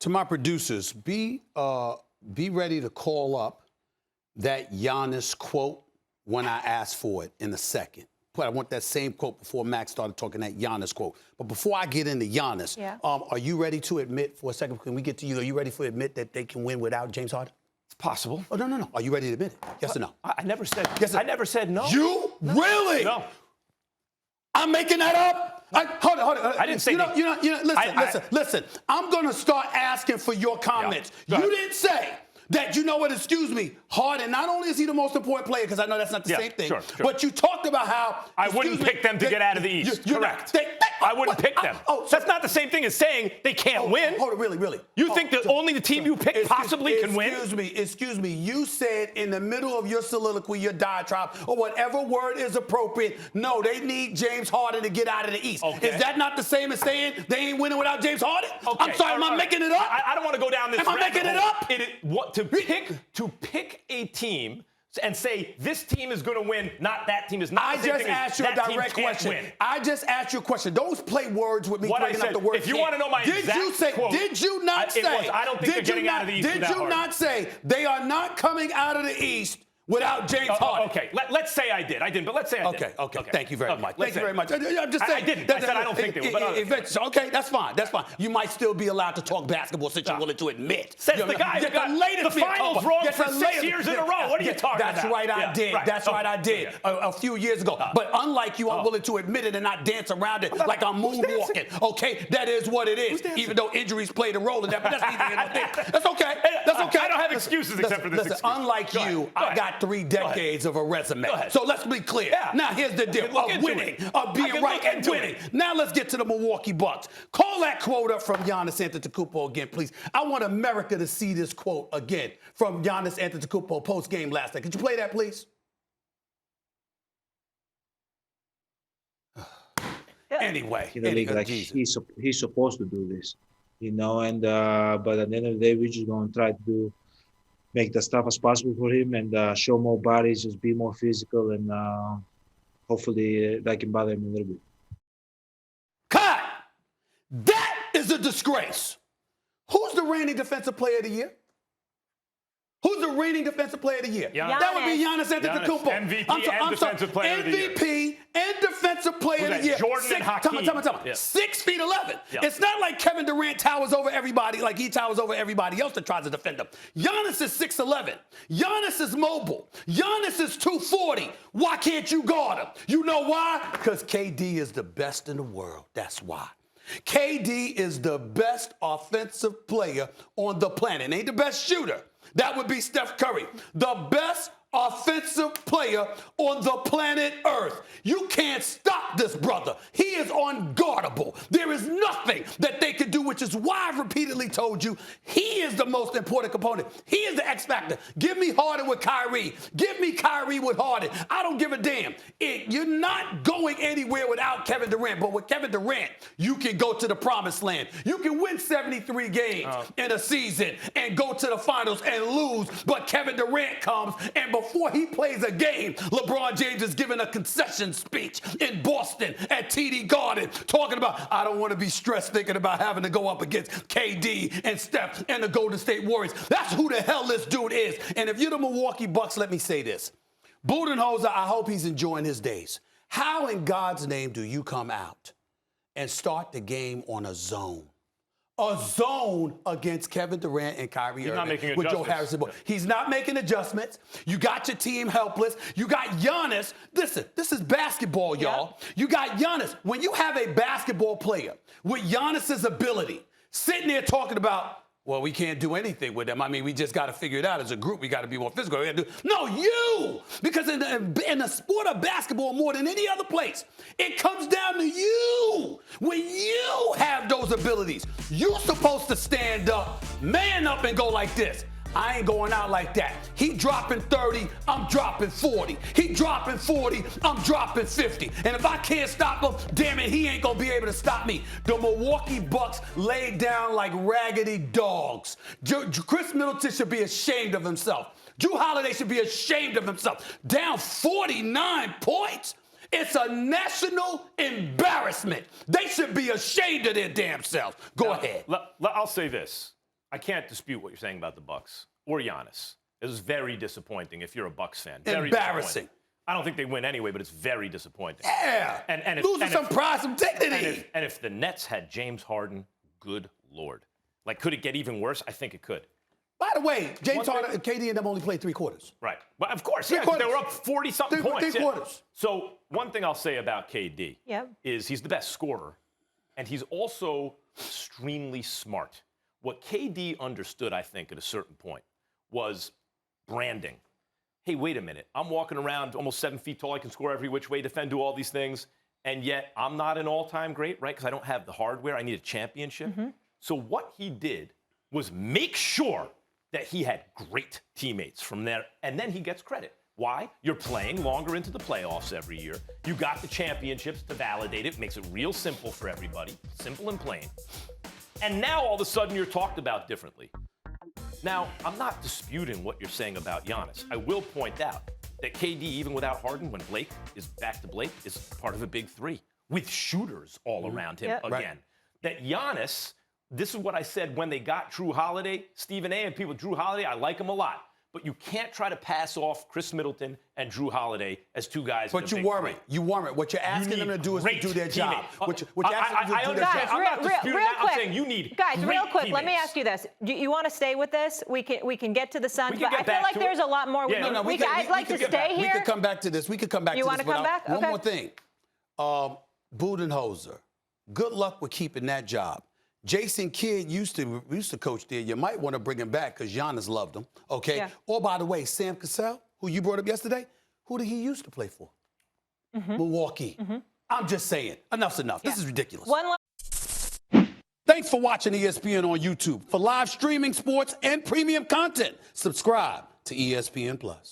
To my producers, be ready to call up that Giannis quote when I ask for it in a second. But I want that same quote before Max started talking that Giannis quote. But before I get into Giannis, are you ready to admit for a second? Can we get to you? Are you ready to admit that they can win without James Harden? It's possible. Oh, no. Are you ready to admit it? Yes or no? I never said. Yes. I never said no. You really? No. I'm making that up. Hold on. I didn't say Listen. I'm going to start asking for your comments. Yeah. You didn't say that, you know what, excuse me, Harden, not only is he the most important player, because I know that's not the same thing, sure. but you talked about how... I wouldn't pick them to get out of the East. Correct. I wouldn't pick them. That's not the same thing as saying they can't win. Hold it, really? You think that only the team you pick possibly can win? Excuse me. You said in the middle of your soliloquy, your diatribe, or whatever word is appropriate, no, they need James Harden to get out of the East. Okay. Is that not the same as saying they ain't winning without James Harden? Okay. I'm sorry, am I making it up? I don't want to go down this. Am I making it up? To pick a team and say this team is going to win, not that team is not. I just asked you a direct question. I just asked you a question. Don't play words with me. What breaking I said, up the word. if you want to know my exact quote, did you not say? I don't think they're getting out of the East. Did you not say they are not coming out of the East without James Harden? Okay, let's say I did. I didn't, but let's say I did. Okay. Thank you very much. Thank you very much. I'm just saying. I didn't. I said I don't think they will. Okay, that's fine. You might still be allowed to talk basketball since you're willing to admit. Says the guy who got the finals wrong for 6 years in a row. What are you talking about? That's right, I did. That's right, I did a few years ago. But unlike you, I'm willing to admit it and not dance around it like I'm moonwalking. Okay, that is what it is. Even though injuries played a role in that, but that's neither here nor there. That's okay. That's okay. I don't have excuses except for this excuse. Unlike you, I got 3 decades of a resume. So let's be clear. Now here's the deal of winning, of being right and winning. Now let's get to the Milwaukee Bucks. Call that quote up from Giannis Antetokounmpo again, please. I want America to see this quote again from Giannis Antetokounmpo post-game last night. Could you play that, please? Anyway, he's supposed to do this, and but at the end of the day, we're just going to try to make the stuff as possible for him and show more bodies, just be more physical, and hopefully that can bother him a little bit. Cut! That is a disgrace. Who's the reigning defensive player of the year? Who's the reigning defensive player of the year? Giannis. That would be Giannis Antetokounmpo. MVP and defensive player of the year. MVP and defensive player of the year. Jordan and Hakeem. Tell me. 6'11". It's not like Kevin Durant towers over everybody like he towers over everybody else that tries to defend him. Giannis is 6'11". Giannis is mobile. Giannis is 240. Why can't you guard him? You know why? Because KD is the best in the world. That's why. KD is the best offensive player on the planet. Ain't the best shooter. That would be Steph Curry. The best offensive player on the planet Earth. You can't stop this brother. He is unguardable. There is nothing that they can do, which is why I've repeatedly told you he is the most important component. He is the X factor. Give me Harden with Kyrie. Give me Kyrie with Harden. I don't give a damn. You're not going anywhere without Kevin Durant, but with Kevin Durant, you can go to the promised land. You can win 73 games in a season and go to the finals and lose, but Kevin Durant comes and before he plays a game, LeBron James is giving a concession speech in Boston at TD Garden talking about, I don't want to be stressed thinking about having to go up against KD and Steph and the Golden State Warriors. That's who the hell this dude is. And if you're the Milwaukee Bucks, let me say this. Budenholzer, I hope he's enjoying his days. How in God's name do you come out and start the game on a zone? A zone against Kevin Durant and Kyrie Irving with Joe Harrison. He's not making adjustments. You got your team helpless. You got Giannis. Listen, this is basketball, y'all. You got Giannis. When you have a basketball player with Giannis's ability, sitting there talking about, well, we can't do anything with them. I mean, we just got to figure it out as a group. We got to be more physical. No, you! Because in the sport of basketball, more than any other place, it comes down to you. When you have those abilities, you're supposed to stand up, man up, and go like this. I ain't going out like that. He dropping 30, I'm dropping 40. He dropping 40, I'm dropping 50. And if I can't stop him, damn it, he ain't gonna be able to stop me. The Milwaukee Bucks laid down like raggedy dogs. Chris Middleton should be ashamed of himself. Drew Holiday should be ashamed of himself. Down 49 points? It's a national embarrassment. They should be ashamed of their damn selves. Go ahead. I'll say this. I can't dispute what you're saying about the Bucks or Giannis. It was very disappointing if you're a Bucks fan. Very Embarrassing. I don't think they win anyway, but it's very disappointing. Yeah. And losing some pride, some dignity. And if the Nets had James Harden, good Lord. Like, could it get even worse? I think it could. By the way, James Harden and KD and them only played 3 quarters. Right. But of course, Three quarters. they were up 40-something points. 3 quarters. So one thing I'll say about KD is he's the best scorer, and he's also extremely smart. What KD understood, I think, at a certain point was branding. Hey, wait a minute. I'm walking around almost 7 feet tall. I can score every which way, defend, do all these things. And yet I'm not an all-time great, right? Because I don't have the hardware. I need a championship. So what he did was make sure that he had great teammates from there. And then he gets credit. Why? You're playing longer into the playoffs every year. You got the championships to validate it. Makes it real simple for everybody. Simple and plain. And now all of a sudden you're talked about differently. Now, I'm not disputing what you're saying about Giannis. I will point out that KD, even without Harden, when Blake is back to Blake, is part of a big 3 with shooters all around him again. Right. That Giannis, this is what I said when they got Drew Holiday, Stephen A. and people, Drew Holiday, I like him a lot. But you can't try to pass off Chris Middleton and Drew Holiday as 2 guys. But you weren't. You weren't. What you're asking them to do is to do their job. What you're asking them to do their job. I'm not disputing that. I'm saying you need Guys, real quick, teammates. let me ask you this. You want to stay with this? We can get to the Suns, but I feel back like to there's it. a lot more. I'd like to stay here. We could come back to this. We could come back to this. You want to come back? One more thing. Budenholzer, good luck with keeping that job. Jason Kidd used to coach there. You might want to bring him back because Giannis loved him. Okay. Yeah. Or by the way, Sam Cassell, who you brought up yesterday, who did he used to play for? Milwaukee. I'm just saying. Enough's enough. This is ridiculous. Thanks for watching ESPN on YouTube. For live streaming, sports, and premium content, subscribe to ESPN+.